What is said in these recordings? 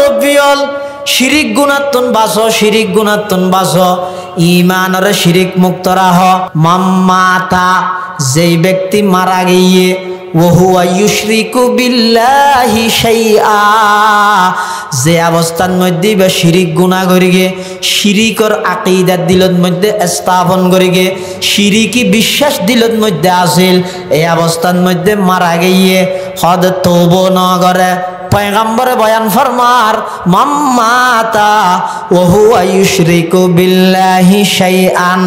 মুরব্বিয়ল শিরিক গুণাত্তন বাসো, শিরিক গুণাত্তন বাসো, ইমানরে শিরিক মুক্ত রাহ। মাম্মাতা যেই ব্যক্তি মারা গিয়ে ওহুয়া ইউশরিকু বিল্লাহি শাইআ, যে অবস্থার মধ্যে বা শিরিক গুনাহ করিগে, শিরিকর আকীদা দিলত মধ্যে স্থাপন করিগে, শিরিকি বিশ্বাস দিলত মধ্যে আসিল, এই অবস্থার মধ্যে মারা গিয়ে হদ তওবা না করে পয়গম্বরে বয়ান ফরমার মাম্মাতা ওয়া হুয়া ইউশরিকু বিল্লাহি শাইআন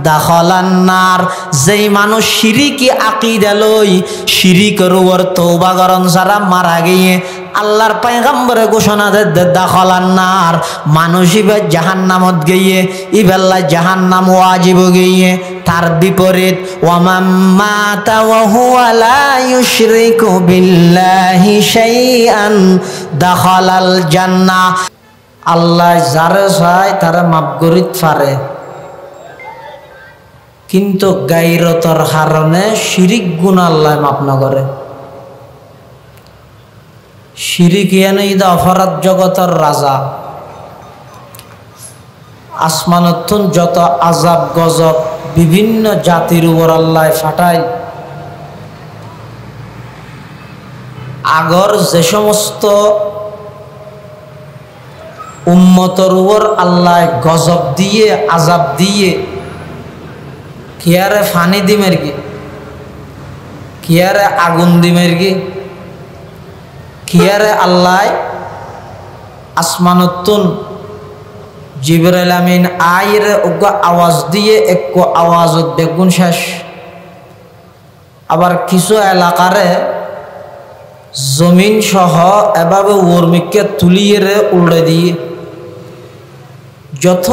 দাখালান নার, যেই মানুষ শিরিকি আকীদা লই শিরিকের উপর তওবা করন ছাড়া মারা গিয়ে আল্লাহর পয়গম্বরে ঘোষণা দে দাখালান নার, মানুষ ইবে জাহান্নামত গিয়ে ইবেল্লা জাহান্নাম ওয়াজিব গিয়ে। তার বিপরীত ওয়া মাম্মাতা ওয়া হুয়া লা ইউশরিকু বিল্লাহি শাইআন দাখালাল জান্নাহ, আল্লাহ যারে চায় তারে মাফ করিত পারে, কিন্তু গায়রতর কারণে শিরিক গুনাহ আল্লাহ মাফ না করে। শিরিক ইয়ানে ইদা অপরাধ জগতের রাজা, আসমানতুন যত আযাব গজব বিভিন্ন জাতির উপর আল্লাহ ফাটায়। আগর যে সমস্ত উম্মতর উপর আল্লাহ গজব দিয়ে আযাব দিয়ে কিয়ারে ফানি দিমের কি, কিয়ারে আগুন দিমের কি, কিয়ারে আল্লাহ আসমানতুন জিবরাইল আমিন আইরে উগ্র আওয়াজ দিয়ে একো আওয়াজত বেগুন শেষ। আবার কিছু এলাকারে জমিন সহ এভাবে উর্মিকে তুলিয়ে উল্টে দিয়ে যত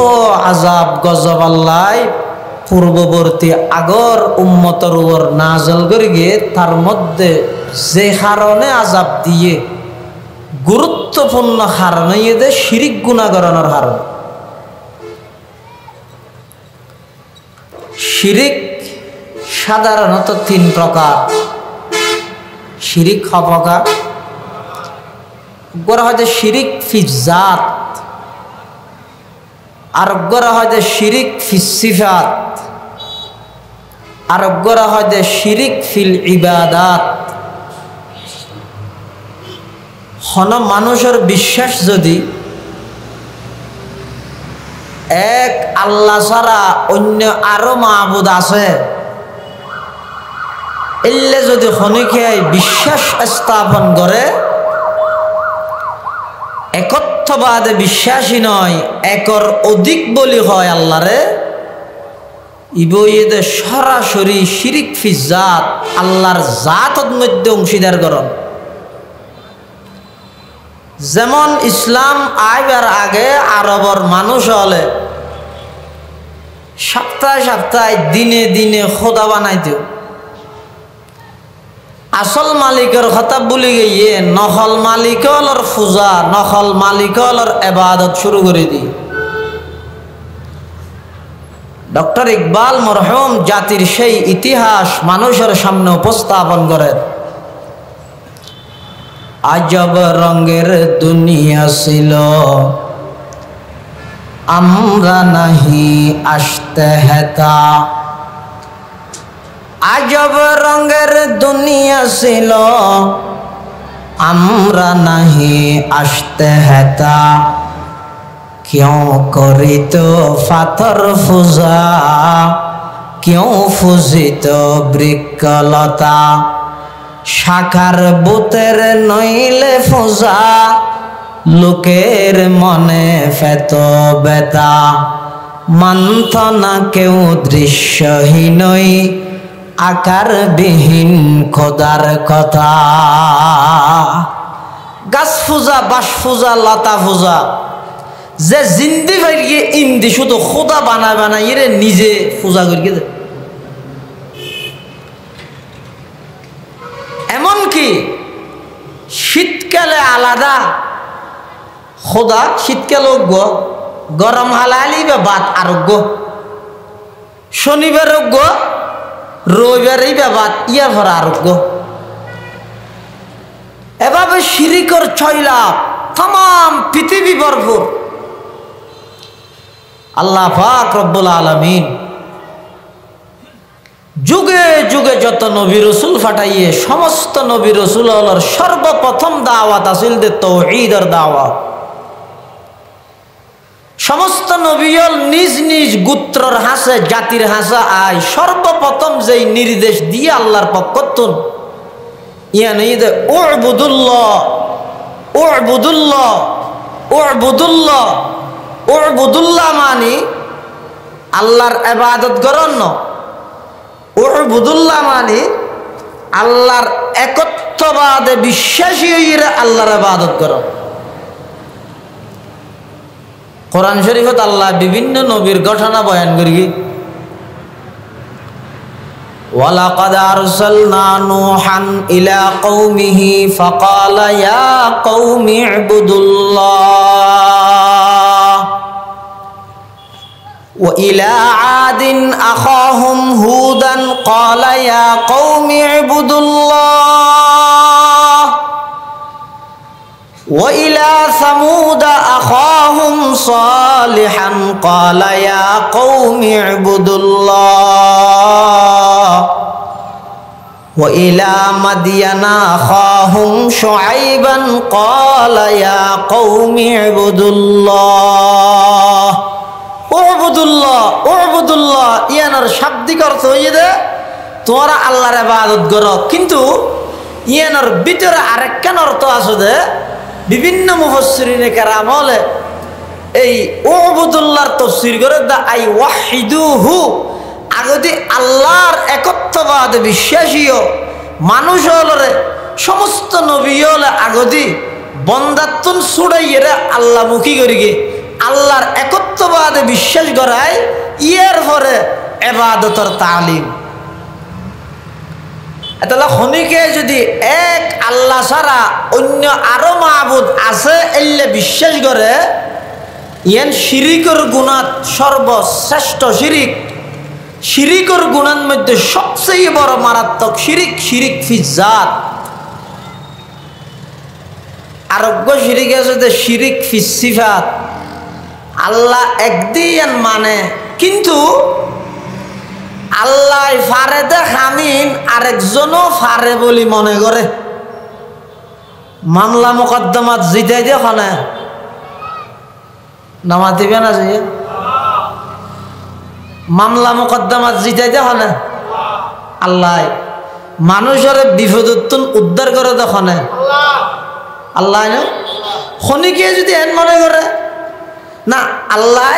আযাব গজব আল্লাহ পূর্ববর্তী আগর উম্মতর উপর নাজল করে গিয়ে, তার মধ্যে যে কারণে আযাব দিয়ে গুরুত্বপূর্ণ কারণে এদের শিরিক গুনাহ করানোর কারণ। শিরিক সাধারণত তিন প্রকার। শিরিক হপকা গড়া হয় যে শিরিক ফি জাত, আর গড়া হয় যে শিরিক ফি সিফাত, আর গড়া হয় যে শিরিক ফিল ইবাদাত। হন মানুষের বিশ্বাস যদি এক আল্লাহ ছাড়া অন্য আরো মাহবুদ আছে, এলে যদি খনিকে বিশ্বাস স্থাপন করে, একত্ববাদে বিশ্বাসী নয় একর অধিক বলি হয় আল্লাহরে, ইবইদে সরাসরি শিরিক ফি জাত, আল্লাহর জাতর মধ্যে অংশীদার করণ। যেমন ইসলাম আইবার আগে আরবর মানুষ হলে সপ্তাহে সপ্তাহে দিনে দিনে খোদা বানাইত, আসল মালিকের কথা ভুলে গিয়ে নকল মালিকলর পূজা, নকল মালিকলর ইবাদত শুরু করে দি। ডক্টর ইকবাল মরহুম জাতির সেই ইতিহাস মানুষের সামনে উপস্থাপন করেন। আজব রঙের দুনিয়া ছিল, আমরা নাহি আসতে হেতা। আজব রঙের দুনিয়া ছিল, আমরা নাহি আসতে হেতা। क्यों करी तो फाथर फुजा, क्यों फुजी तो बृक्षलता। শাখার বুতের নইলে ফুজা, লোকের মনে ফেত বেতা। মানত না কেউ দৃশ্যহীনই, আকার বিহীন খোদার কথা। গাছ ফুজা, বাস ফুজা, লতা ফুজা, যে জিন্দি ভাইকে ইন্দি শুধু খোদা বানায় বানাই রে নিজে পূজা করি। এমনকি শীতকালে আলাদা খোদা, শীতকালে অজ্ঞ, গরম হালালি বা বাত আরোগ্য, শনিবার অজ্ঞ, রবিবারই বা বাত ইয়ার ভরা আরোগ্য। এভাবে শিরিকর ছয়লা তাম পৃথিবী ভরপুর। আল্লাহ পাক রব্বুল আলামিন যুগে যুগে যত নবী রসুল ফাটাইয়ে সমস্ত নবী রসুল সর্বপ্রথম দাওয়াত আসিল দে তাওহীদের দাওয়াত। সমস্ত নবীল নিজ নিজ গোত্রর হাসে জাতির হাসা আয় সর্বপ্রথম যেই নির্দেশ দিয়ে আল্লাহর পক্ষতুন ইয়ানি দে উবুদুল্লাহ উবুদুল্লাহ উবুদুল্লাহ উবুদুল্লাহ মানে আল্লাহর ইবাদত করন। উবুদুল্লাহ মানে আল্লাহর একত্ববাদে বিশ্বাসী হইরা আল্লাহর ইবাদত করো। কোরআন শরীফত আল্লাহ বিভিন্ন নবীর ঘটনা বয়ান করি। ওয়ালাকাদ আরসালনা নূহান ইলা কওমিহি ফাকালা ইয়া কওমি ইবুদুল্লাহ ওয়া ইলা আদিন আখাহুম হুদান ক্বালা ইয়া কওমি ইবুদুল্লাহ ওয়া ইলা সামুদ আখাহুম সালিহান ক্বালা ইয়া কওমি ইবুদুল্লাহ ওয়া ইলা মাদিয়ানা আখাহুম শুআইবান ক্বালা ইয়া কওমি ইবুদুল্লাহ। উবুদুল্লাহ উবুদুল্লাহ ইয়ানার শাব্দিক অর্থ হইয়ে দে তোমরা আল্লাহর ইবাদত করো, কিন্তু ইয়ানার ভিতরে আরেকখান অর্থ আছে দে বিভিন্ন মুফাসসিরিনে কেরাম বলে এই উবুদুল্লাহর তাফসীর করে দা আই ওয়াহিদুহু আগদি আল্লাহর একত্ববাদে বিশ্বাসীও মানুষ হলরে সমস্ত নবী হলে আগদি বন্দাত্তুন ছুড়াইয়েরা আল্লাহ মুখী করিগে আল্লাহর একত্ববাদে বিশ্বাস করায় ইয়ের পরে ইবাদতের তালিম। তাহলে খনিকে যদি এক আল্লাহ ছাড়া অন্য আরো মাবুদ আছে এলে বিশ্বাস করে ইয়ান শিরিকর গুণাত সর্বশ্রেষ্ঠ শিরিক। শিরিকর গুণার মধ্যে সবচেয়ে বড় মারাত্মক শিরিক শিরিক ফিজাত। আরোগ্য শিরিক আছে যে শিরিক ফিসিফাত। আল্লাহ একদিন মানে কিন্তু আল্লাহ ফারে দে খামিন আরেকজনও ফারে বলি মনে করে। মামলা মোকদ্দমাত জিতাই দিয়ে খানে নামা দিবে না যে মামলা মোকদ্দমাত জিতাই দিয়ে খানে আল্লাহ মানুষের বিপদত্তন উদ্ধার করে দেখানে আল্লাহ খনিকে যদি এন মনে করে না আল্লাহ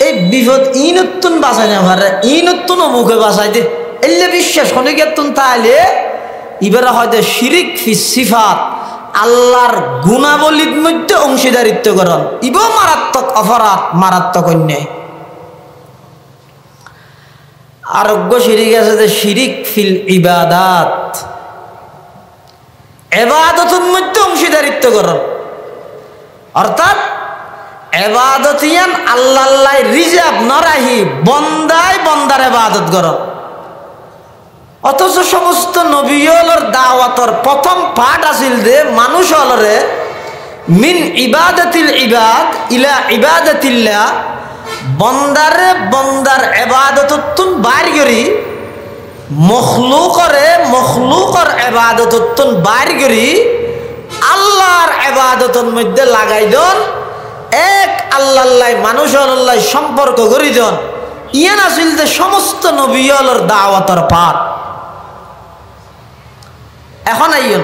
এই বিপদ ইনতুন বাঁচাই না পারে ইনতুন মুখে বাঁচাই দে এলে বিশ্বাস খনিকেতুন তাইলে ইবারা হয়তো শিরিক ফিসিফাত আল্লাহর গুণাবলীর মধ্যে অংশীদারিত্ব করন ইব মারাত্মক অপরাধ মারাত্মক অন্যায়। আরোগ্য শিরিক আছে যে শিরিক ফিল ইবাদাত ইবাদতের মধ্যে অংশীদারিত্ব করন অর্থাৎ ইবাদতিয়ান আল্লাহ আল্লাহ রিজার্ভ নরাহি বন্দায় বন্দার ইবাদত করো। অথচ সমস্ত নবীর দাওয়াতর প্রথম পাঠ আছিল যে মানুষ হলরে মিন ইবাদাতিল ইবাদ ইলা ইবাদাতিল্লাহ বন্দারে বন্দার ইবাদততুন বাইর করি মখলুকর ইবাদততুন বাইর করি আল্লাহর ইবাদতের মধ্যে লাগাই দেন এক আল্লাহ মানুষ আল্লাহ সম্পর্ক করি দেন। ইয়ান আছিল যে সমস্ত নবীর দাওয়াতর পাঠ। এখন আইন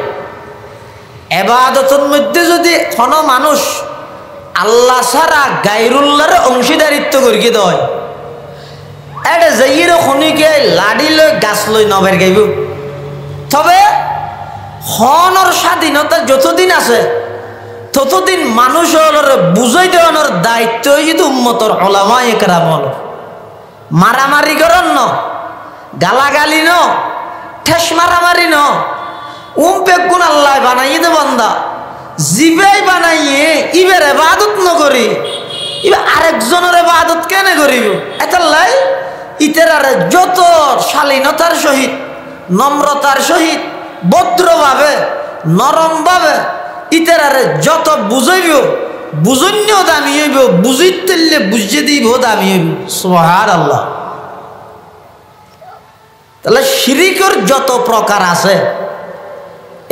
ইবাদতের মধ্যে যদি কোনো মানুষ আল্লাহ ছাড়া গায়রুল্লাহর অংশীদারিত্ব করিয়ে দেয় এটা যাইয়ের খনিকে লাড়ি লই গাছ লই নবের গাইব। তবে খনর স্বাধীনতা যতদিন আছে ততদিন মানুষের বুঝাই দেওয়ানোর দায়িত্ব যদি উম্মতর ওলামায়ে কেরাম হল। মারামারি করেন ন গালাগালি ন ঠেস মারামারি ন বেগুন আল্লাহ বানাইয়ে দে বন্দা জিবাই বানাইয়ে ইবের ইবাদত নকরি ইবে আরেকজনের ইবাদত কেন করিব এতাল্লাই ইতেরারে যত শালীনতার সহিত নম্রতার সহিত ভদ্রভাবে নরম ভাবে ইতারারে যত বুঝাইব বুঝন্যও দামি হইব, বুঝিতে বুঝিয়ে দিব দামি হইব। সুবহানাল্লাহ। তাহলে শিরিকের যত প্রকার আছে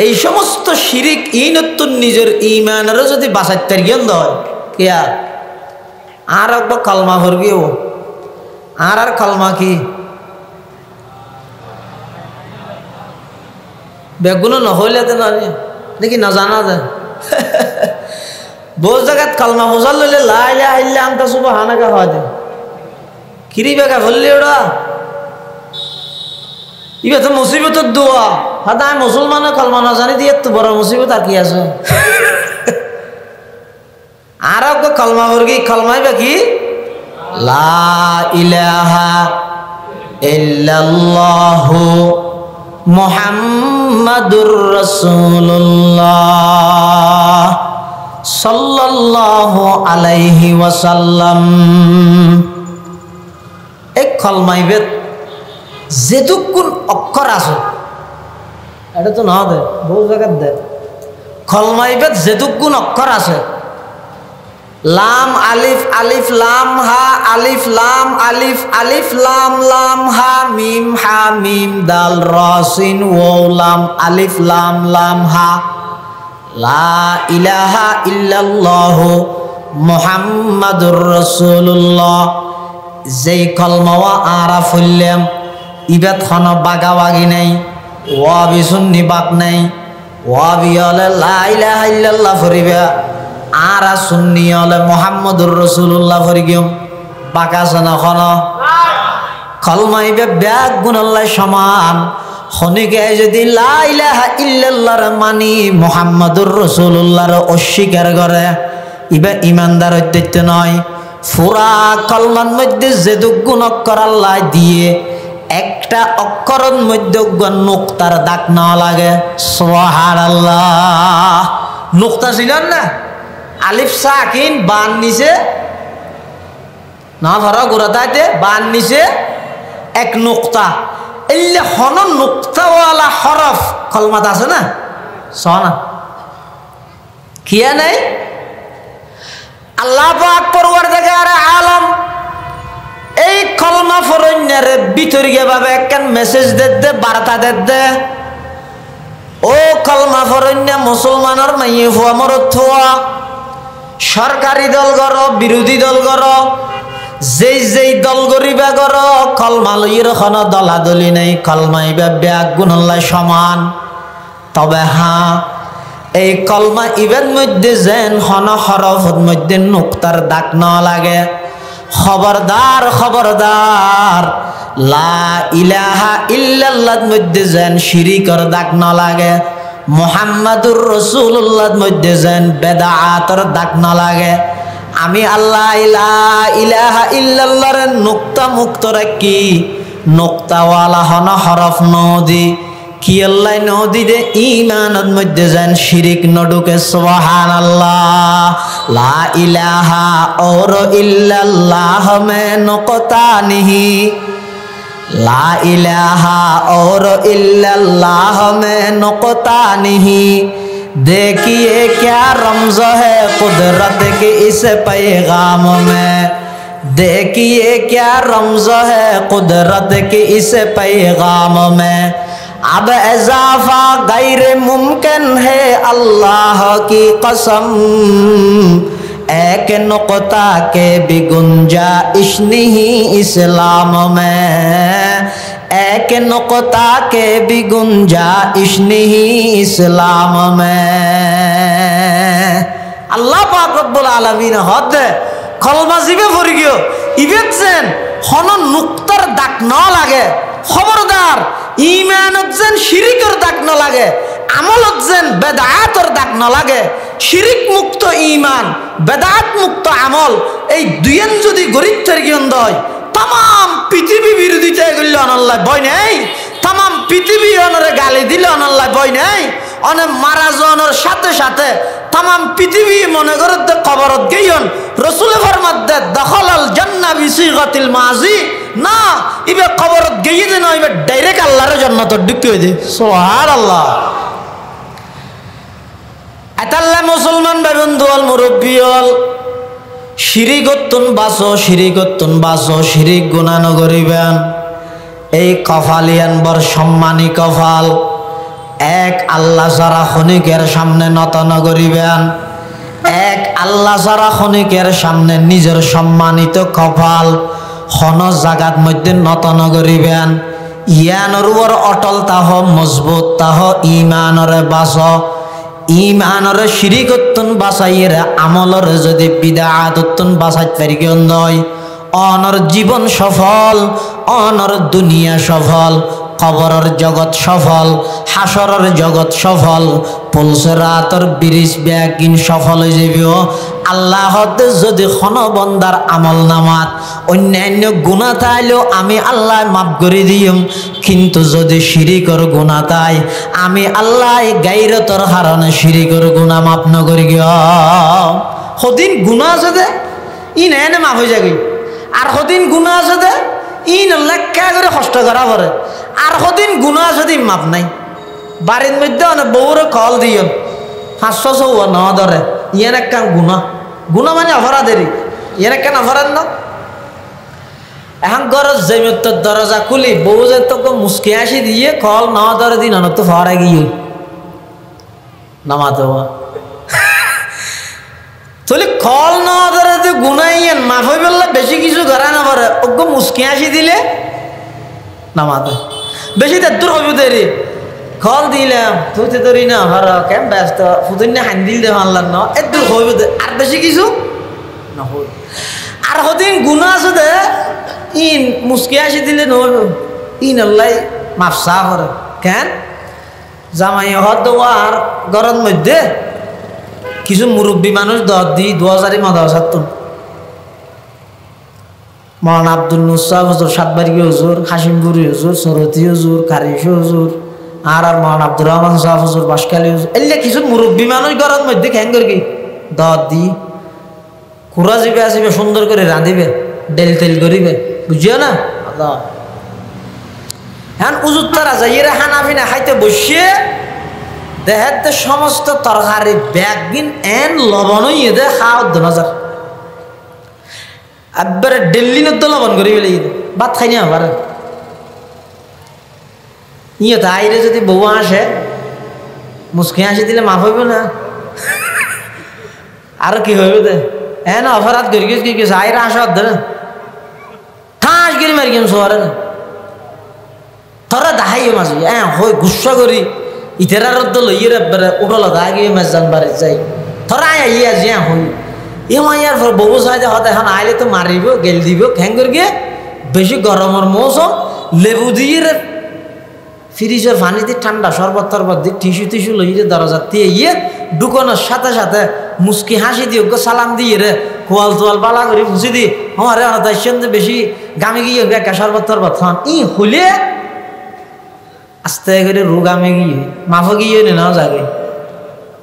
এই সমস্ত শিরিক ইনতুন নিজের ইমানেরও যদি বাঁচাইতে গিয়ে হয় কিয়া আর একবার কালমা ভরবিও আর কালমা কি বেগুনো নহলে তো না দেখি না জানা যায় বহু জায়গাত কালমা বোঝার লইলে লা ইলাহা ইল্লা আনতা সুবহানাকা হয় দে কিরি বেগা ভরলি ওরা ইবে তো মুসিবতের দোয়া। হাদা আমি মুসলমানের কালমা না জানি দিয়ে তো বড় মুসিবত আর কি আছে। আর একবার কালমা ভরগি কালমাই বাকি লা ইলাহা ইল্লাল্লাহু মুহাম্মাদুর রাসূলুল্লাহ সাল্লাল্লাহু আলাইহি ওয়াসাল্লাম। এই কালমাইবে যেটুকুন অক্ষর আছে এটা তো না দে বহু জায়গায় দে কলমাইবে যেটুকুন অক্ষর আছে লাম আলিফ আলিফ লাম হা আলিফ লাম আলিফ আলিফ লাম লাম হা মিম দাল র সিন ওয়াও লাম আলিফ লাম লাম হা লা ইলাহা ইল্লাল্লাহু মুহাম্মাদুর রাসূলুল্লাহ। যেই কলমা আরাফ হইলাম ইবাদ খান বাগাবাগি নাই ওয়াবি সুন্নি বাক নাই ওয়াবি হলে লা ইলাহা ইল্লাল্লাহ ফরিবা আর সুন্নি হলে মুহাম্মদুর রাসূলুল্লাহ ফরিগিম বাকা জানা খন কলমা ইবে ব্যাগ গুণাল্লাহ সমান খনিকে যদি লা ইলাহা ইল্লাল্লাহর মানি মুহাম্মদুর রাসূলুল্লাহর অস্বীকার করে ইবে ইমানদার হইতে নয়। ফুরা কলমার মধ্যে যেদুক গুণ অক্ষর আল্লাহ দিয়ে একটা অক্ষরের মধ্যে নুক্তার দাগ না লাগে। সুবহানাল্লাহ। নুক্তা ছিলেন না আলিফ সাকিন বান নিচে না ধরো গোড়াতে বান নিচে এক নুক্তা এলে হন নুক্তাওয়ালা হরফ কলমাত আছে না সনা কিয়া নাই আল্লাহ পাক পরওয়ারদিগার আলম এই কলমা ফরন্যারে ভিতরিয়ে ভাবে একখান মেসেজ দে বার্তা দে ও কলমা ফরন্যা মুসলমানের মাইয়ে হুয়া মরত থোয়া সরকারি দল গর বিরোধী দল গর যেই দল গরিবা গর কলমা লইয়ের খন দলাদলি নেই কলমাইবা ব্যাগ গুণল্লাই সমান। তবে হ্যাঁ এই কলমা ইবের মধ্যে যেন হন হরফের মধ্যে নুক্তার দাগ না লাগে। খবরদার খবরদার লা ইলাহা ইল্লাল্লাহর মধ্যে যেন শিরিকের দাগ না লাগে। মুহাম্মাদুর রাসূলুল্লাহর মধ্যে যেন বেদাআতের দাগ না লাগে। আমি আল্লাহ লা ইলাহা ইল্লাল্লাহর নুক্তা মুক্ত রাখি নুক্তাওয়ালা হন হরফ নদি কি আল্লাহ নদী দে ইমানের মধ্যে যেন শিরিক নডুকে। সুবহানাল্লাহ। লা ইলাহা और ইল্লাল্লাহ মে নুকতা নিহি লা ইলাহা और ইল্লাল্লাহ মে নুকতা নিহি देखिए क्या रमज़ है कुदरत के इस पैगाम में देखिए क्या रमज़ है कुदरत के इस पैगाम में अब इजाफा गैर मुमकिन है अल्लाह की कसम एक नुक्ता के भी गुंजाइश नहीं इस्लाम में एक नुक्ता के भी गुंजाइश नहीं इस्लाम में। अल्लाह पाक रब्बुल आलमीन हद कलमा जिबे पड़ गयो इबेत जेन हन नुक्तार दाग न लागे। खबरदार ইমানত যেন শিরিকের দাগ না লাগে আমলত যেন বেদাআতের দাগ না লাগে। শিরিক মুক্ত ইমান বেদাআত মুক্ত আমল এই দুইয়েন যদি গরিব থাকি হয় তাম পৃথিবী বিরোধিতা করলে আল্লাহ ভয় নেই। তাম পৃথিবী অনরে গালি দিলে আল্লাহ ভয় নেই। অনেক মারা যাওয়ার সাথে সাথে তাম পৃথিবী মনে করতে কবরত গেইন রসুলের ফরমাতে দখলাল জান্নাহ বিসিগাতিল মাজি না ইবে কবরত গেইয়ে দে না ইবে ডাইরেক্ট আল্লাহর জান্নাত ঢুকিয়ে দে। সুবহানাল্লাহ। এতাল্লা মুসলমান ভাই বন্ধু হল মুরব্বী হল শিরিকত্তুন বাঁচো শিরিকত্তুন বাঁচো শিরিক গুনাহ নগরিবেন। এই কফালিয়ান বর সম্মানী কফাল এক আল্লাহ ছাড়া খনিকের সামনে নত নগরিবেন। এক আল্লাহ ছাড়া খনিকের সামনে নিজের সম্মানিত কপাল খন জাগাত মধ্যে নত নগরিবেন। ইয়ানোর উপর অটল তাহ মজবুত তাহ ইমানরে বাঁচ ইমানরে শিরিকত্তুন বাঁচাইয়ের আমলরে যদি বিদআতুন বাঁচাইতে পারি কেন নয় অনর জীবন সফল অনর দুনিয়া সফল কবরের জগৎ সফল হাসরের জগৎ সফল পুলসরাতর ব্রিজ ব্যাগিন সফল হয়ে যাবে। আল্লাহ যদি খন বন্দার আমল নামাত অন্যান্য গুনাহ তাইলেও আমি আল্লাহ মাফ করে দিম, কিন্তু যদি শিরিকর গুনাহ তাই আমি আল্লাহ গায়রতর কারণে শিরিকর গুনাহ মাফ নকরি গিয়া। সদিন গুনাহ আছে দে ই এনে মাফ হয়ে যাবে, আর সদিন গুনাহ আছে দে ই লেখা করে কষ্ট করা পড়ে, আর সদিন গুনাহ যদি মাপ নাই। বাড়ির মধ্যে অনেক বউরে কল দিও 500 ন ধরে ইয়ের একটা গুনাহ গুনাহ মানে অপরাধেরই ইয়ের একটা অপরাধ না। এখন গরজ জমির দরজা খুলি বউ যে তোকে মুসকে আসি দিয়ে কল ন ধরে দিন তো ফরা গিয়ে নামাতে তাহলে কল ন ধরে যে গুনাইয়েন মাফ হয়ে বললে বেশি কিছু করা না পারে ওকে মুসকে আসি দিলে নামাতে বেশি দূর হইব দেরি কল দিলাম তুই তো ধরি না হর কেন ব্যস্ত ফুতুন না হান্দিল দে মানলাম না দূর হইব দে আর বেশি কিছু না হই। আর হদিন গুনাহ আছে দে ইন মুসকে আসি দিলে নহইব ইন আল্লাহ মাফসা করে কেন জামাই হদ আর গরম মধ্যে কিছু মুরব্বী মানুষ 2000 মাদ্রাসা তো মৌলানা আব্দুল নুসাব হুজুর সাতবাড়ি হুজুর হাসিমপুরি হুজুর সরতি হুজুর কারিশি হুজুর আর মৌলানা আব্দুর রহমান সাহেব হুজুর বাসকালী হুজুর এলে কিছু মুরব্বী মানুষ গরম মধ্যে খ্যাং করি দি কুড়া যাবে আসবে সুন্দর করে রাঁধিবে ডেল তেল করিবে বুঝিও না। হ্যাঁ উজুর তারা যাইয়েরা হানাফিনা খাইতে বসিয়ে দেহের সমস্ত তরকারি ব্যাগিন এন লবণ ইয়ে দে খাওয়া 2000 একবারে দিল্লি নদ্য লবণ করি ফেলে ভাত খাই না আবার ইয়ে তো আইরে যদি বউ আসে মুসকে হাসি দিলে মাফ হইব না আর কি হইব দে এন অপরাধ করি কি কিছু আইরে আসা ধরে ঠাস করি মারি কেন শোয়ারে না তোরা দাহাইও মাঝে হ্যাঁ হই গুসা করি ইতেরা রদ্দ লইয়ে একবারে উঠল দাগে মাছ জানবারে যাই তোরা আয় ইয়া জিয়া হই এ মাইয়ার পর বউ সাইতে হতে এখন আইলে তো মারিব গেল দিব খ্যাং করে বেশি গরমের মৌসুম লেবু দিয়ে ফ্রিজের পানি দিয়ে ঠান্ডা শরবত টরবত দিয়ে টিস্যু লইয়ে দরজা দিয়ে ইয়ে ঢুকানোর সাথে সাথে মুসকি হাসি দিয়ে সালাম দিয়ে রে কোয়াল তোয়াল বালা করে মুছি দি আমার দায়িত্ব বেশি গামে গিয়ে একটা শরবত টরবত খান ই হলে আস্তে করে রোগামে গিয়ে মাফ গিয়ে না জাগে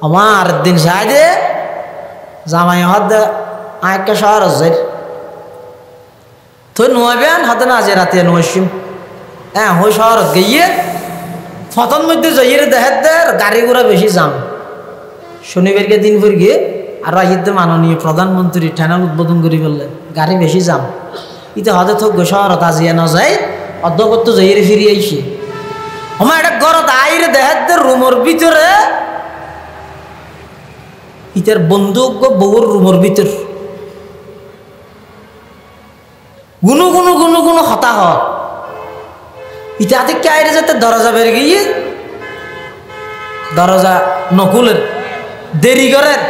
আমার দিন সাই দে জামাই হাত আরেকটা শহর আছে তো নবেন হাতে না আছে রাতে নসিম হ্যাঁ ওই শহর গিয়ে ফতন মধ্যে যাইয়ে দেখার দের গাড়ি ঘোড়া বেশি যাম শনিবারকে দিন পর গিয়ে আর রাইতে মাননীয় প্রধানমন্ত্রী ঠ্যানাল উদ্বোধন করে ফেললে গাড়ি বেশি যাম ইতে হতে থোক শহরত আজিয়া না যায় অধ্যক্ষত্ব যাইয়ে ফিরিয়ে আইসি আমার একটা গরত আইরে দেখার দের রুমের ভিতরে ইতার বন্দুক বউর রুমের ভিতর গুনো গুনো গুনো গুনো হতা হ ইটা হাতে কাইরে যাতে দরজা বের গিয়ে দরজা নকুলের দেরি করেন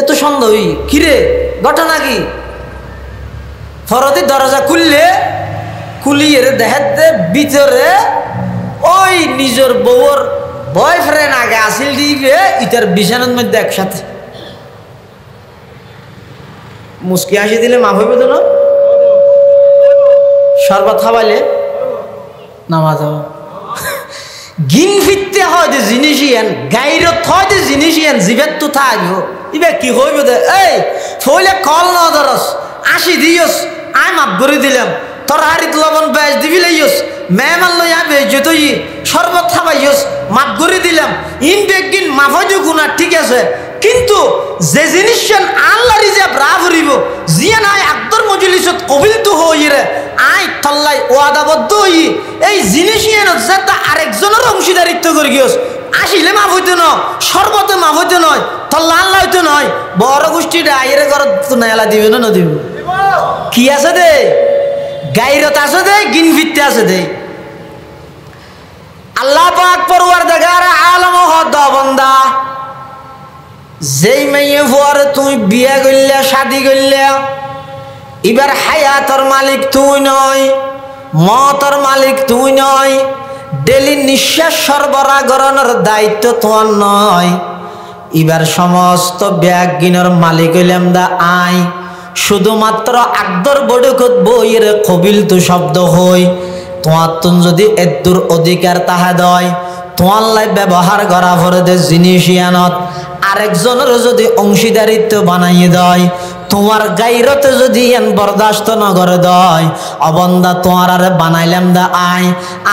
তো সন্দেহ কিরে ঘটনা কি ফরতি দরজা খুলিয়ে দেখাতে ভিতরে ওই নিজের বউর বয়ফ্রেন্ড আগে আসিল দিবে ইটার বিছানার মধ্যে একসাথে মুসকি হাসি দিলে মাফ হইবে তো না শরবত খাওয়াইলে নামাজ গিন ফিরতে হয় যে জিনিসই এন গাইরত হয় যে জিনিসই এন জীবের তো থাকবো ইবে কি হইব দে এই ফইলে কল না ধরস আসি দিয়স আই মাফ করে দিলাম তোর হারিত লবণ বেশ দিবি লইয়স মেহমান লই আবে যতই শরবত খাওয়াইয়স মাফ করে দিলাম ইন বেগিন মাফ হইজ গুনাহ ঠিক আছে কিন্তু যে জিনিস আল্লাহ রিজাব রাহ করিব জিয়া নাই আকদর মজলিসত কবিল তো হইরে আই তল্লাই ওয়াদাবদ্ধ হই এই জিনিসই এনে যেটা আরেকজনের অংশীদারিত্ব করে গিয়েছ আসিলে মাফ হইতে নয় সর্বতে মাফ হইতে নয় তল্লা আল্লাহ হইতে নয় বড় গোষ্ঠীটা আইরে ঘর নেলা দিবে না দিব কি আছে দে গাইরত আছে দে গিন ফিরতে আছে দে আল্লাহ পাক পরওয়ারদিগার আলম হদ বান্দা যেই মেয়ে পরে তুমি বিয়ে করলে শাদি করলে এবার হায়াতর মালিক তুই নয় মতর মালিক তুই নয় ডেলি নিঃশ্বাস সরবরাহ করানোর দায়িত্ব তোমার নয় এবার সমস্ত ব্যাগিনের মালিক হইলাম দা আই শুধুমাত্র আকদর বড়কত বইয়ের কবিল তো শব্দ হই তোমার তুন যদি এদুর অধিকার তাহা দয় তোমার লাই ব্যবহার করা পরে দে জিনিস ইয়ানত আরেকজনের যদি অংশীদারিত্ব বানাইয়ে দেয় তোমার গাইরতে যদি এন বরদাস্ত ন করে দেয় অবন্দা তোমার আরে বানাইলাম দা আই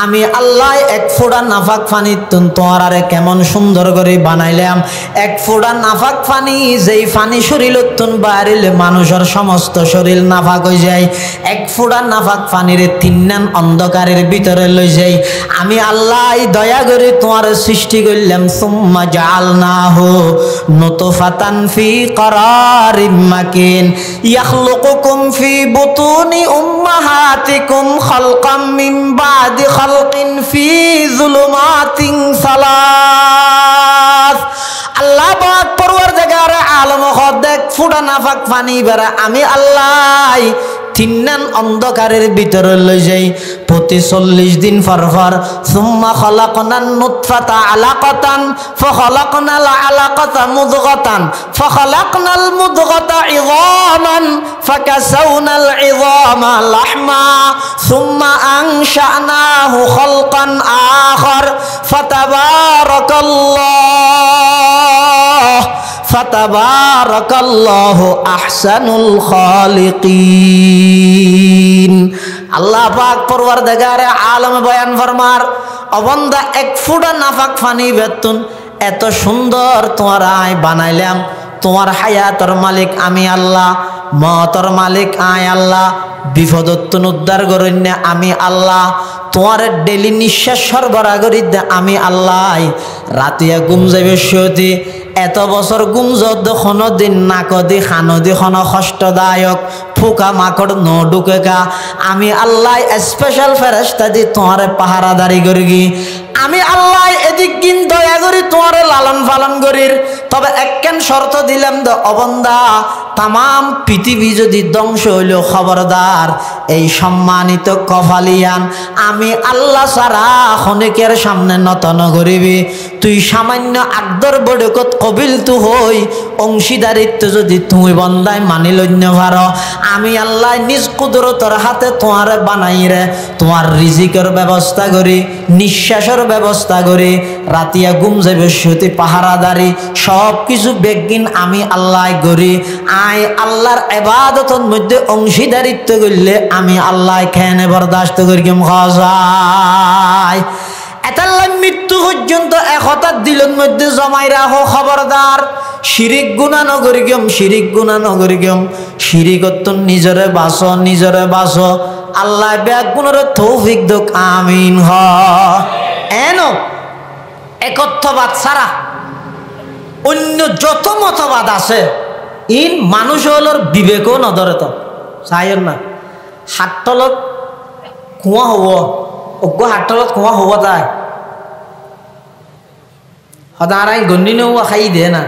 আমি আল্লাহ এক ফোঁটা নাফাক ফানি তোমার আরে কেমন সুন্দর করে বানাইলাম এক ফোঁটা নাফাক ফানি যেই ফানি শরীর তুন বাড়িলে মানুষের সমস্ত শরীর নাফাক হয়ে যায় এক ফোঁটা নাফাক ফানিরে তিন্নান অন্ধকারের ভিতরে লই যাই আমি আল্লাহ দয়া করে তোমার সৃষ্টি করলাম সুম্মা জাআলনাহু নুতফাতান ফি করারিম মাকিন يخلقكم في بطون أمهاتكم خلقا من بعد خلق في ظلمات ثلاث আল্লাহ পাক পরওয়ারদিগার আলম খোদাক ফুটা নাফাক পানি বেরা আমি আল্লাহ তিন্নান অন্ধকারের ভিতরে লই যাই প্রতি 40 দিন পর পর সুম্মা খালাকনান নুতফাতা আলাকাতান ফাখালাকনাল আলাকাতা মুদগাতান ফাখালাকনাল মুদগাতা ইযামান ফাকাসাউনাল ইযামা লাহমা সুম্মা আনশানাহু খালকান আখার ফাতাবারাকাল্লাহু আহসানুল খালিকিন আল্লাহ পাক পরওয়ারদিগার আলম বয়ান ফরমার অবন্দা এক ফুটা নাফাক ফানি বেতুন এত সুন্দর তোমার আয় বানাইলাম তোমার হায়াতর মালিক আমি আল্লাহ মতর মালিক আয় আল্লাহ বিপদত্তন উদ্ধার করেন আমি আল্লাহ তোমার ডেলি নিঃশ্বাস সরবরাহ করি আমি আল্লাহ রাতিয়া ঘুম যাবে শুতে এত বছর ঘুম যদ কোনো দিন নাকদি খানদি কোনো কষ্টদায়ক ফুকা মাকড় ন ঢুকেকা আমি আল্লাহ স্পেশাল ফেরেশতা দি তোমার পাহারাদারি করি আমি আল্লাহ এদিক দিন দয়া করি তোমার লালন পালন করির তবে একখান শর্ত দিলাম দ অবন্দা তামাম পৃথিবী যদি ধ্বংস হইল খবরদার এই সম্মানিত কফালিয়ান আমি আল্লাহ সারা খনিকের সামনে নতন করিবি তুই সামান্য আকদর বড়কত কবিল তু হই অংশীদারিত্ব যদি তুমি বন্দায় মানি লন্য ভার আমি আল্লাহ নিজ কুদরতর হাতে তোমার বানাই রে তোমার রিজিকের ব্যবস্থা করি নিঃশ্বাসের ব্যবস্থা করি রাতিয়া ঘুম যাবে শুতে পাহারাদারি সব কিছু বেগিন আমি আল্লাহ করি আয় আল্লাহর ইবাদতের মধ্যে অংশীদারিত্ব করলে আমি আল্লাহ খেনে বরদাস্ত করি কেম খায় এতাল্লা মৃত্যু পর্যন্ত একতার দিলের মধ্যে জমাই রাখো খবরদার শিরিক গুনাহ নগরি গম শিরিক গুনাহ নগরি গম শিরিকত নিজরে বাস আল্লাহ ব্যাগ গুণের তৌফিক দোক আমিন হ এনো একত্ববাদ ছাড়া অন্য যত মতবাদ আছে ইন মানুষ হলোর বিবেকও নধরে তো চাইর না হাততলত কুয়া হব অজ্ঞ হাততলত কুয়া হব তাই সদায় গন্ডি নেওয়া খাই দে না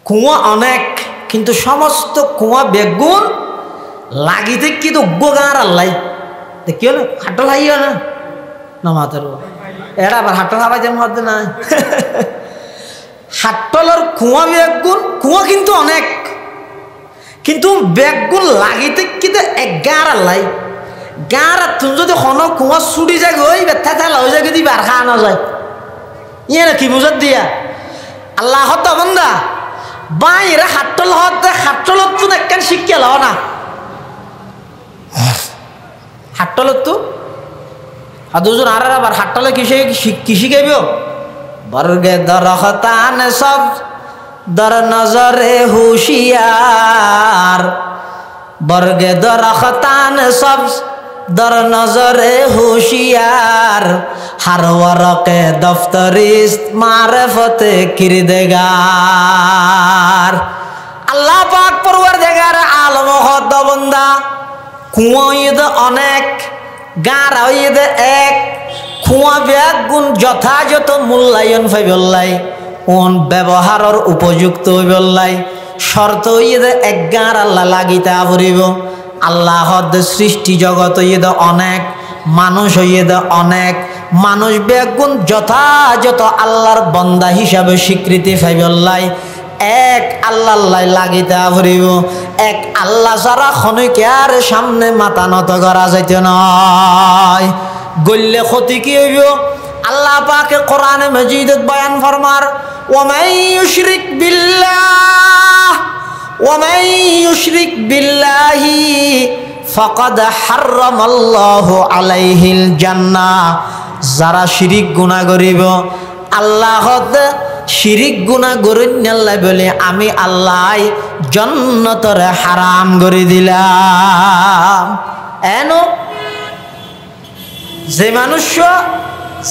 কুয়া অনেক কিন্তু সমস্ত কুয়া বেগুন লাগিতে কিন্তু অজ্ঞ গাঁর আল্লাহ দেখিও না হাটল হাইও না নমাতের এরা আবার হাটল হাবাই যেমন হতে না হাটলর কুয়া বেগুন কুয়া কিন্তু অনেক কিন্তু বেগুন লাগিতে কিন্তু এক গাঁর আল্লাহ গাঁর তুমি যদি কোনো কুয়া ছুটি যায় ওই ব্যথা থাকলে হয়ে যায় যদি বার খাওয়ানো যায় ইয়ে না কি বুঝত দিয়া আল্লাহ হত বন্দা বাইরে হাটল হতে হাটলত তো একখান শিক্ষা লও না হাটলত তো আর দুজন আর আবার হাটলে কি শিখাইব বর্গে দরখতান সব দর নজরে হুশিয়ার বর্গে দরখতান সবজ দর নজরে হুশিয়ার হর ওয়ারকে দফতরিস্ত মারফতে কিরদেগার। আল্লাহ পাক পরওয়ারদিগার আলম হদ বন্দা কুঁয়দ অনেক গার হইদ এক খুয়া ব্যাগ গুণ যথাযথ মূল্যায়ন ফাইবল্লাই ওন ব্যবহারের উপযুক্ত হইবল্লাই শর্ত হইদ এক গার আল্লাহ লাগিতা পড়িব। আল্লাহ হদ সৃষ্টি জগৎ হইদ অনেক মানুষ হইদ অনেক মানুষ ব্যাগ গুণ যথাযথ আল্লাহর বন্দা হিসাবে স্বীকৃতি ফাইবল্লাই এক আল্লাহ লাগিতা পড়িব। এক আল্লাহ ছাড়া খনিকার সামনে মাথা নত করা যাইতে নয়। গল্লে ক্ষতি কি হইব? আল্লাহ পাকে কোরআনে মাজিদত বয়ান ফরমার ওয়ামাই ইউশরিক বিল্লাহি ফাকাদ হারামাল্লাহু আলাইহিল জান্নাহ। যারা শিরিক গুনাহ করিব আল্লাহ শিরিক গুনাহ গরিন্যাল্লাহ বলে আমি আল্লাহ জান্নাতরে হারাম করে দিলাম। এন যে মানুষ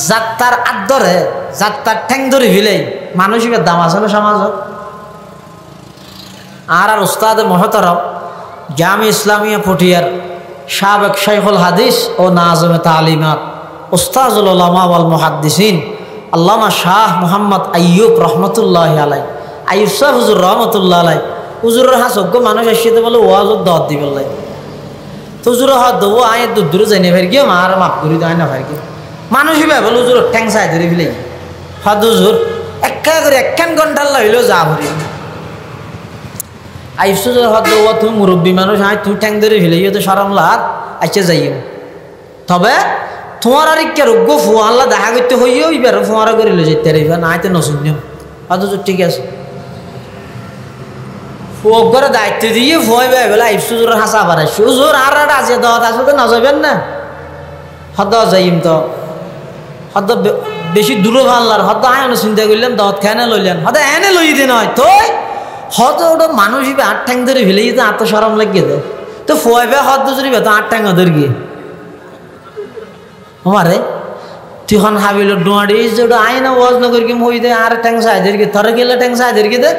যাত্রার আদরে যাত্রার ঠ্যাং ধরে ভিলেই মানুষের দাম আছে না সমাজত। আর উস্তাদ মহতরম জামি ইসলামিয়া পটিয়ার সাবেক শাইখুল হাদিস ও নাজমে তালিমাত উস্তাজুল উলামা ওয়াল মুহাদ্দিসিন আল্লামা শাহ মোহাম্মদ আইয়ুব রহমতুল্লাহ আলাই আইয়ুব শাহ হুজুর রহমতুল্লাহ আলাই হুজুরের হাসজ্ঞ মানুষ আসিতে বলে ওয়াজত দত দিবেলাই তো হুজুর হাত দেবো আয় দূরে যাই না ফের গিয়ে মার মাফ করি দেয় না ফের গিয়ে মানুষই ভাবল হুজুর ঠ্যাং চাই ধরে ফেলে হদ হুজুর একা করে একখান ঘন্টার হইলেও যা ভরি আইয়ুব হুজুর হদ দেবো তুমি মুরব্বী মানুষ আয় তুই ঠ্যাং ধরে ফেলে তো সরম লাগ আচ্ছা যাইও তবে তোমার আর ইকে রোগ্য ফুয়াল্লা দেখা করতে হইও এবার ফুয়ারা করে লো যেতে রে না আইতে নশুনিও হদ হুজুর ঠিক আছে ফুয়ক করে দায়িত্ব দিয়ে ফুয়াই ভাই বলে আইয়ুব হুজুরের হাসা পারে হুজুর আর আছে দত আছে তো না যাবেন না হদ যাইম তো হদ বেশি দূরে ভাল্লার হদ আয়ন চিন্তা করলেন দত খেয়ে লইলেন হদ এনে লই দিন হয় তো হদ ওটা মানুষ হিবে আট ঠ্যাং ধরে ফেলে যেতে আত্মসরম লাগিয়ে দেয় তো ফুয়াই ভাই হদ জুড়ি তো আট ঠ্যাং ধরে গিয়ে আমারে তুই হাবিল ডুয়াড়ি যেটা আইনা ওয়াজ নগর কি মই দে আর ঠ্যাং সাইদের কি থরে গেলে ঠ্যাং সাইদের কি দে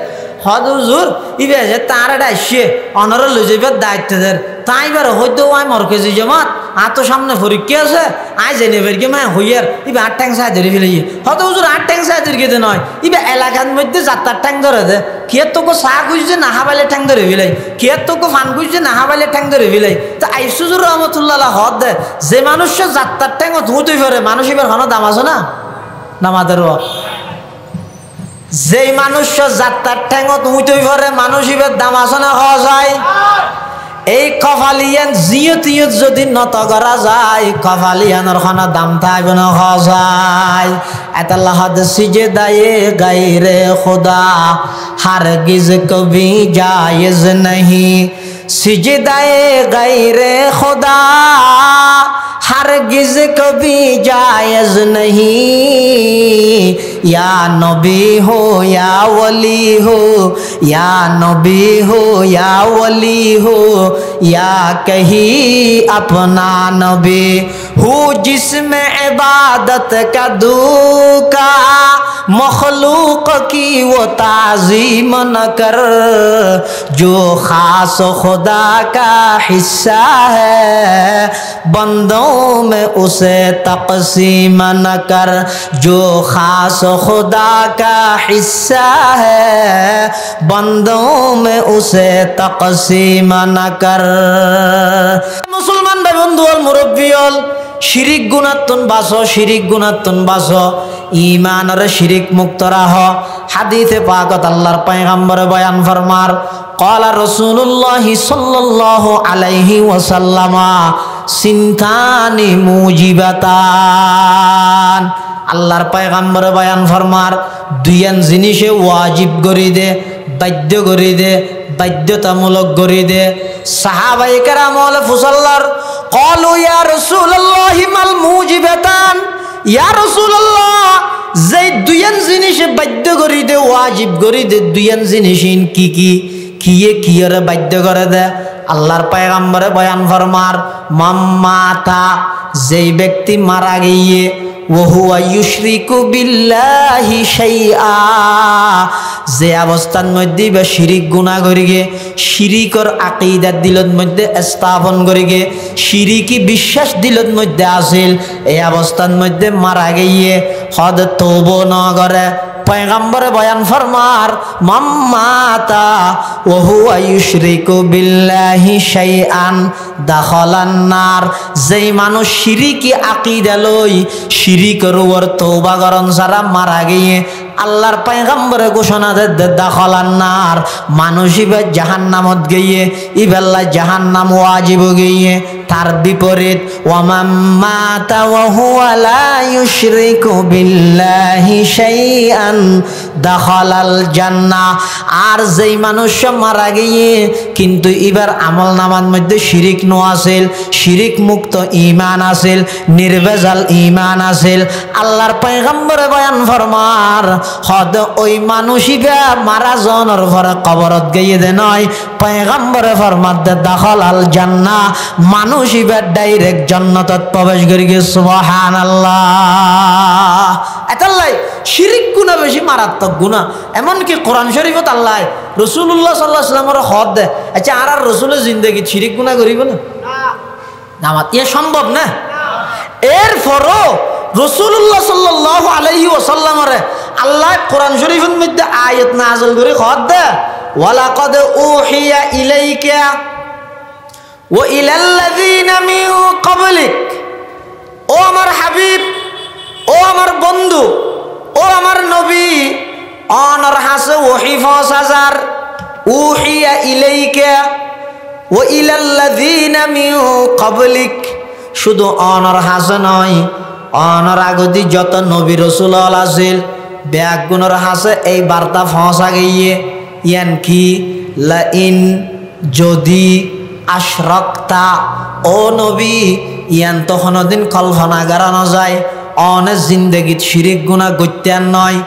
হদ হুজুর ইবে আছে তার এটা আসছে অনর লই যাইবার দায়িত্ব দের তাই বার হয়তো আই মরকেজি জমাত আর তো সামনে পরীক্ষা আছে আই জেনে বের কি মা হইয়ার ইবে আট ঠ্যাং সাইদের ফেলে হদ হুজুর আট ঠ্যাং সাইদের কি দে নয় ইবে এলাকার মধ্যে যাত্রার ঠ্যাং ধরে দে কে তোকে চা খুঁজছে না হাবাইলে ঠ্যাং ধরে ফেলাই কে তোকে ফান খুঁজছে না হাবাইলে ঠ্যাং ধরে ফেলাই তো আইয়ুব হুজুর রহমতুল্লাহ হদ দে যে মানুষ যাত্রার ঠ্যাং ধুতে ফেরে মানুষ এবার হন দাম আছে না নামাদের যেই মানুষ যাত্রার ঠ্যাঙত উইতই ভরে মানুষ এবার দাম আছে না হওয়া যায়। এই কফালিয়ান জিয়ত যদি নত করা যায় কফালিয়ানের খানা দাম থাকবে না হওয়া যায়। এতাল্লাহ সিজে দায়ে গাইরে খুদা হারগিজ কবি জায়েজ नहीं সিজদায়ে গাইরে খুদা हरगिज कभी जायज नहीं या नबी हो या वली हो या नबी हो या वली हो या कहीं अपना नबी हो जिसमें इबादत का दूका मखलूक की वो ताज़ीम न कर जो खास खुदा का हिस्सा है बंदों में उसे तक़सीम न कर जो खास खुदा का हिस्सा है बंदों में उसे तक़सीम न कर। मुसलमान भाई बंधु और मुरब्बी শিরিক গুনাত্তন বাসো শিরিক গুনাত্তন বাসো ঈমানের শিরিক মুক্ত রাহ। হাদিসে পাকত আল্লাহর পয়গম্বর বয়ান ফরমার ক্বালা রাসূলুল্লাহ সাল্লাল্লাহু আলাইহি ওয়াসাল্লাম সিনতানি মুজিবাতান। আল্লাহর পয়গম্বর বয়ান ফরমার দুইয়ান জিনিসে ওয়াজিব করি দে বাধ্য করি দে বাধ্যতামূলক করি দে। সাহাবায়ে কেরাম ওয়ালে ফুসাল্লার ক্বালু ইয়া রাসূলুল্লাহ মাল মুজিবাতান ইয়া রাসূলুল্লাহ যে দুইয়ান জিনিসে বাধ্য করি দে ওয়াজিব করি দে দুইয়ান জিনিস কি কি কিয়ে বাধ্য করে দে আল্লাহর পয়গম্বরে বয়ান ফরমার মাম্মাতা যেই ব্যক্তি মারা গিয়ে ওহুয়া ইউশরিকু বিল্লাহি শাইআ যে অবস্থার মধ্যে বা শিরিক গুনাহ করিগে শিরিকর আকীদা দিলত মধ্যে স্থাপন করিগে শিরিকি বিশ্বাস দিলত মধ্যে আসিল এই অবস্থার মধ্যে মারা গিয়ে হদ তওবা না করে পয়গম্বরে বয়ান ফরমার মাম্মাতা ওহুয়া ইউশরিকু বিল্লাহি শাইআন দাখালান নার যেই মানুষ শিরিকি আকীদা লই শিরিকের উপর তওবা করন ছাড়া মারা গিয়ে আল্লাহর পয়গম্বরে ঘোষণা দে দাখালান নার মানুষ ইবে জাহান্নামত গিয়ে ইবেল্লা জাহান্নাম ওয়াজিব গিয়ে তার বিপরীত ওয়ামাম্মাতা ওয়াহুয়া লা ইউশরিকু বিল্লাহি শাইআন দাখালাল জান্নাহ আর যেই মানুষ মারা গিয়ে কিন্তু এবার আমল নামার মধ্যে শিরিক নো আছিল শিরিক মুক্ত ঈমান আছিল নির্ভেজাল ঈমান আছিল আল্লাহর পয়গম্বরে বয়ান ফরমার হদ ওই মানুষইবা মারা জনের পরে কবরত গিয়ে দে নয় পয়গম্বরে ফরমার দে দাখালাল জান্নাহ মানুষইবা ডাইরেক্ট জান্নাতত প্রবেশ করি গে সুবহানাল্লাহ এতাল্লাই শিরিক গুনাহ বেশি মারাত্মক গুনাহ এমনকি কোরআন শরীফত আল্লাহ রাসূলুল্লাহ সাল্লাল্লাহু আলাইহি ওয়াসাল্লামের হদ দে আচ্ছা আর রাসূলের জিন্দেগি শিরিক গুনাহ করিব না নামাত এ সম্ভব না এরপরও রাসূলুল্লাহ সাল্লাল্লাহু আলাইহি ওয়াসাল্লামের আল্লাহ কোরআন শরীফের মধ্যে আয়াত নাযিল করে হদ দে ওয়ালাকাদ উহিয়া ইলাইকা ওয়া ইলাল্লাযিনা মিন ক্বাবলিক ও আমার হাবিব ও আমার বন্ধু ও আমার নবী অনর হাসে ওহী 5000 উহিয়া ইলাইকা ওয়া ইলাল্লাযিনা মিন ক্বাবলিক শুধু অনর হাসে নয় অনর আগদি যত নবী রাসূল আছিল ব্যাগুণর হাসে এই বার্তা পৌঁছা গিয়ে ইয়ান কি লা ইন যদি আশরাকতা ও নবী ইয়ান তো কোনদিন কল্পনা করা না যায় অনে জিন্দেগিত শিরিক গুনাহ গত্যান নয়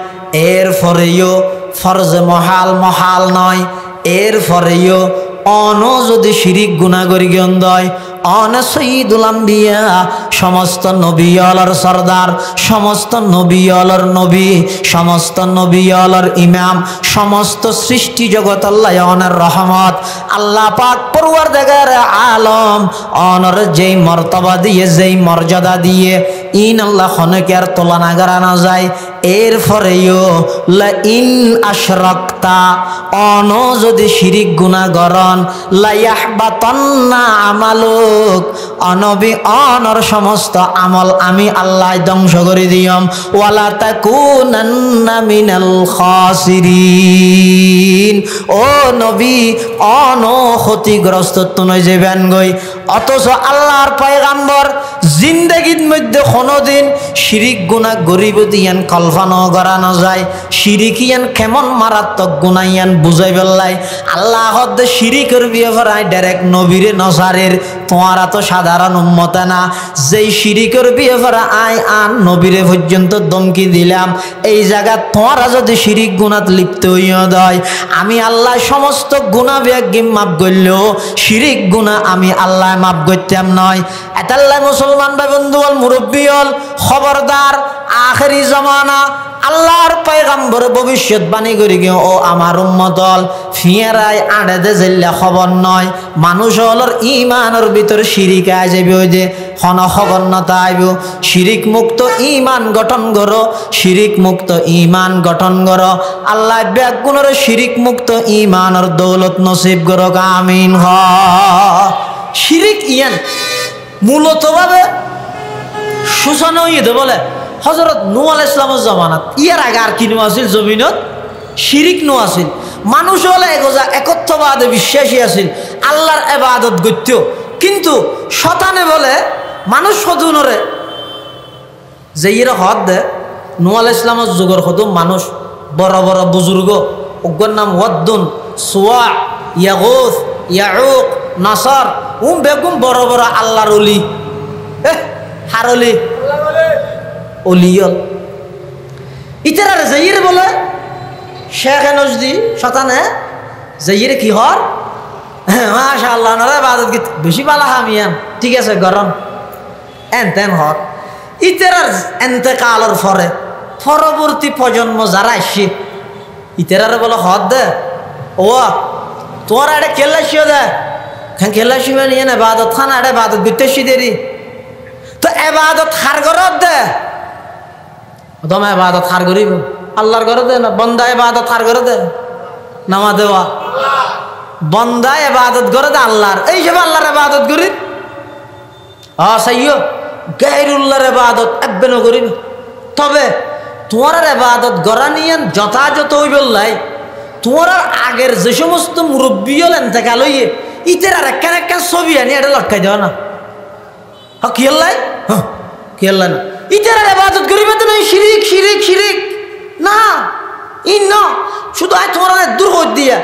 এরপরেও ফরজে মহাল নয় এরপরেও অন যদি শিরিক গুনাহ করি গন্দয় অন সঈদুল আম্বিয়া সমস্ত নবীওয়ালার সরদার সমস্ত নবীওয়ালার নবী সমস্ত নবীওয়ালার ইমাম সমস্ত সৃষ্টি জগৎ আল্লাহ অনের রহমত আল্লাহ পাক পরওয়ারদিগার আলম অনর যেই মর্তবা দিয়ে যেই মর্যাদা দিয়ে ইন আল্লাহ খনকে আর তুলনা করা না যায় এরপরেও লা ইন আশরাকতা অন যদি শিরিক গুনাহ করন লা ইয়াহবাতান্না আমালুক অনবী অনর সমস্ত আমল আমি আল্লাহ ধ্বংস করে দিয়ম ওয়ালা তাকুনান্না মিনাল খাসিরিন ও নবী অন ক্ষতিগ্রস্ত তুই যাবেন গই অথচ আল্লাহর পয়গম্বর জিন্দেগির মধ্যে কোনোদিন শিরিক গুনাহ গরিব দিয়ান কল্পনা করা না যায় শিরিকিয়ান কেমন মারাত্মক গুনাহ ইয়ান বুঝাই বেল্লাই আল্লাহ হদ শিরিকের বিয়েফরাই ডাইরেক্ট নবীরে নসারের তোমারা তো সাধারণ উম্মত না যেই শিরিকের বিয়েফরা আই আন নবীরে পর্যন্ত দমকি দিলাম এই জায়গা তোমারা যদি শিরিক গুনাত লিপ্ত হইয়া দেয় আমি আল্লাহ সমস্ত গুনাহ বিয়াগিম মাফ করলেও শিরিক গুনাহ আমি আল্লাহ মাফ করতাম নয় এতাল্লাহ মুসলমান ভাই বন্ধু হল মুরব্বী হল খবরদার আখেরি জমানা আল্লাহর পয়গম্বর ভবিষ্যৎবাণী করি গে ও আমার উম্মত হল ফিয়ারাই আড়ে দে জেল্লা খবর নয় মানুষ হলর ইমানের ভিতরে শিরিক আয় যাবে ওই যে ক্ষণ খবরনতা আইব শিরিক মুক্ত ইমান গঠন করো শিরিক মুক্ত ইমান গঠন করো আল্লাহ ব্যাগুণের শিরিক মুক্ত ইমানের দৌলত নসিব করো আমিন হ শিরিক ইয়ান মূলত ভাবে সূচনা হইতে বলে হযরত নূহ আলাইহিস সালামের জামানাত ইয়ার আগে আর কি নো আছিল জমিনত শিরিক নো আছিল মানুষ হলে এগোজা একত্ববাদে বিশ্বাসী আছিল আল্লাহর ইবাদত করত কিন্তু শয়তানে বলে মানুষ সদুনরে যে ইরা হদ দে নূহ আলাইহিস সালামের যুগের কত মানুষ বড় বড় বুজুর্গ ওগর নাম ওয়াদ্দুন সুয়া ইয়াগুস ইয়াউক নাসার বেগুম বড় বড় আল্লাহর ওলি হারলি ওলিয়ল ইতার জাইর বলে শেখ নজদি শতানে জাইর কি হর মাশাআল্লাহ নরে ইবাদত কি বেশি বালা হামিয়ান ঠিক আছে গরম এনতেন হর ইতার এন্তেকালের পরে পরবর্তী প্রজন্ম যারা আসছে ইতার বলে হদ দে ও তোমার এটা খেলাসিও দে খান খেলাসিও নিয়ে না ইবাদত খান আরে ইবাদত বিতেশি দেরি তো ইবাদত হার গরত দে তোমার ইবাদত হার করিব আল্লাহর ঘরে দে না বন্দা ইবাদত হার করে দে নামা দেওয়া বন্দা ইবাদত করে দে আল্লাহর এই সব আল্লাহর ইবাদত করি সাইয়ো গায়রুল্লাহর ইবাদত একবেনও করিব তবে তোমার ইবাদত গড়া নিয়ে যথাযথ হইবল্লাই তোমার আগের যে সমস্ত মুরব্বী হলেন থেকে লইয়ে ইতের আর একখান একখান ছবি আনি এটা লটকাই দেওয়া না কি আল্লাহ কি আল্লাহ না ইতের আর ইবাদত করিবে তো নয় শিরিক শিরিক শিরিক না ইন্ন শুধু আয় তোমার দূর হয়ে দিয়া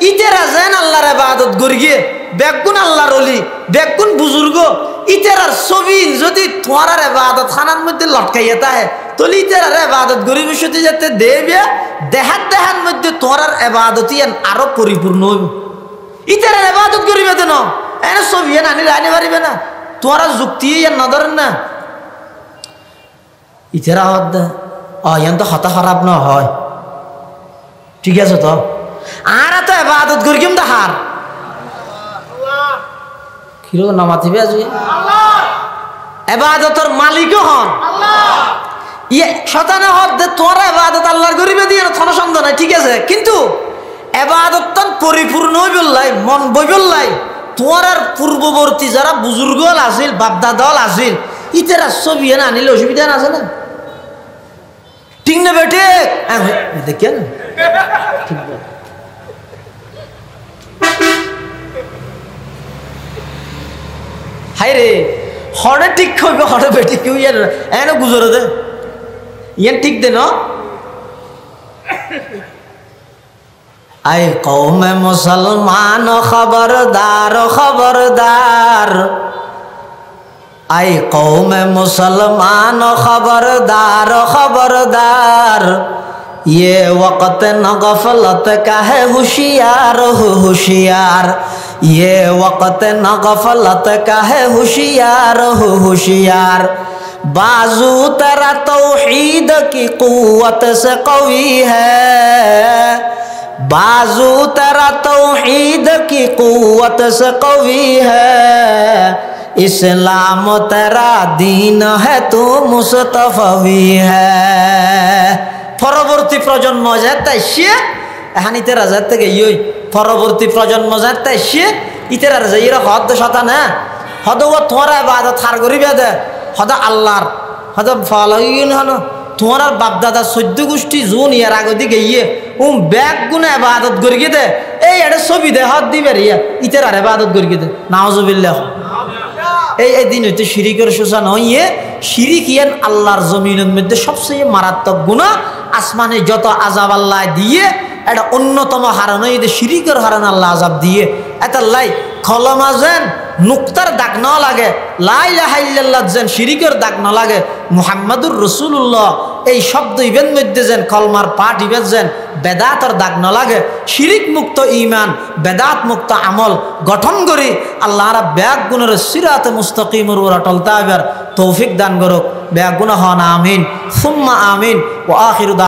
ইতেরা যেন আল্লাহর ইবাদত করি গিয়ে বেগুন আল্লাহর অলি বেগুন বুজুর্গ ইতেরার ছবি যদি তোমার ইবাদত খানার মধ্যে লটকাইয়া তাহে তাহলে ইতেরার ইবাদত গরিব সাথে যাতে দেবে দেহাত দেহার মধ্যে তোমার ইবাদতই আরো পরিপূর্ণ হইব ইতেরার ইবাদত করিবে তো না এনে ছবি আনি আনি পারিবে না তোমার যুক্তি না ধরেন না ইতেরা হদ দে ইয়ান তো হতা খারাপ না হয় ঠিক আছে তো আর তো ইবাদত করি কেম হার কিরকম নামাতিবে আজ ইবাদতের মালিকও হন ইয়ে শতানে হদ দে তোর ইবাদত আল্লাহর গরিবে দিয়ে কোনো সন্দেহ নাই ঠিক আছে কিন্তু ইবাদত তন পরিপূর্ণ হইবল্লাই মন বইবল্লাই তোমার আর পূর্ববর্তী যারা বুজুর্গ আছিল বাপদাদা আছিল ইতেরা ছবি না আনিলে অসুবিধা আছে না ঠিক না বেটে দেখে না হাই রে হরে ঠিক করবে হরে বেটি কেউ ইয়ার এন গুজরে দে ইয়ান ঠিক দে না আই কওমে মুসলমান খবরদার খবরদার আই কওমে মুসলমান খবরদাर खबरदार ये वक़्त न गफलत का है होशियार हो होशियार ये वक़्त न गफलत का है होशियार हो होशियार बाजू तेरा तौहीद की क़ुव्वत से क़वी है बाजू तेरा तौहीद की क़ुव्वत से क़वी है इस्लाम तेरा दीन है तू मुस्तफवी है পরবর্তী প্রজন্ম যাতে সে এখন ইতেরা যাতে গিয়ে পরবর্তী প্রজন্ম যাতে সে ইতেরা যাইরা হদ শতা না হদ ও তোরা ইবাদত হার করিবে দে হদ আল্লাহর হদ ফলাইন হন তোমার বাপদাদা 14 গোষ্ঠী জুন ইয়ার আগে দিকে গিয়ে ব্যাগ গুনা ইবাদত করিয়ে দে এই এটা ছবি দে হদ দিবে রিয়া ইতেরা ইবাদত করিয়ে দে নাউজুবিল্লাহ এই দিন হইতে শিরিকের সূচনা হইয়ে শিরিক ইয়ান আল্লাহর জমিনের মধ্যে সবচেয়ে মারাত্মক গুনাহ আসমানে যত আযাব আল্লাহ দিয়ে এটা অন্যতম হারান হইতে শিরিকের হারান আল্লাহ আযাব দিয়ে এটা লাই কলমা যেন নুক্তার দাগ না লাগে লা ইলাহা ইল্লাল্লাহ যেন শিরিকের দাগ না লাগে মুহাম্মাদুর রাসূলুল্লাহ এই শব্দ ইবেন মধ্যে যেন কলমার পাঠ ইবেন যেন বেদাতর দাগ না লাগে শিরিক মুক্ত ঈমান বেদাত মুক্ত আমল গঠন করি আল্লাহ রা ব্যাগ গুণের সিরাতে মুস্তাকিমের উপর অটল থাকার তৌফিক দান করুক ব্যাগ গুনাহ হন আমিন সুম্মা আমিন ওয়া আখিরু